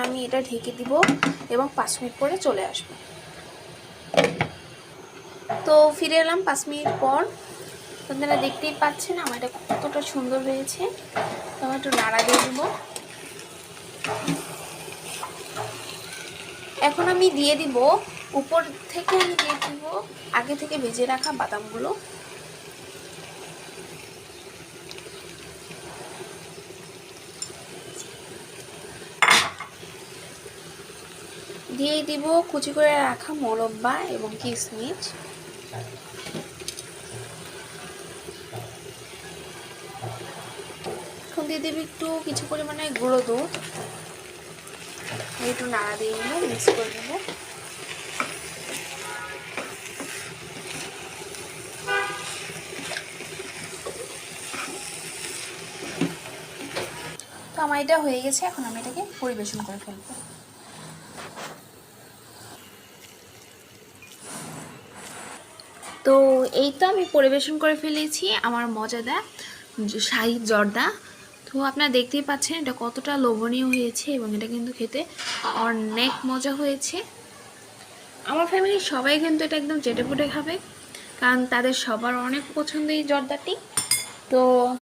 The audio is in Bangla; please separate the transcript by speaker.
Speaker 1: আমি এটা ঢেকে দিব এবং 5 মিনিট পরে চলে আসবো। তো ফিরে এলাম 5 মিনিট পর। আপনারা দেখতেই পাচ্ছেন আমার এটা কতটা সুন্দর হয়েছে। তো আমি একটু নাড়া দিয়ে দেবো। এখন আমি দিয়ে দিব উপর থেকে, আমি দিয়ে দিব আগে থেকে ভেজে রাখা বাদামগুলো। দিয়ে দিব কুচি করে রাখা মোরব্বা এবং কিশমিশ। এখন দিয়ে দেব একটু কিছু পরিমাণে গুঁড়ো দুধ। একটু নাড়া দিয়ে নেব, মিক্স করে দেবো। তো আমার এটা হয়ে গেছে, এখন আমি এটাকে পরিবেশন করে ফেলবো। তো এই তো আমি পরিবেশন করে ফেলেছি আমার মজাদার শাহী জর্দা। তো আপনারা দেখতেই পাচ্ছেন এটা কতটা লোভনীয় হয়েছে এবং এটা কিন্তু খেতে অনেক মজা হয়েছে। আমার ফ্যামিলির সবাই কিন্তু এটা একদম চেটেপুটে খাবে, কারণ তাদের সবার অনেক পছন্দ এই জর্দাটি। তো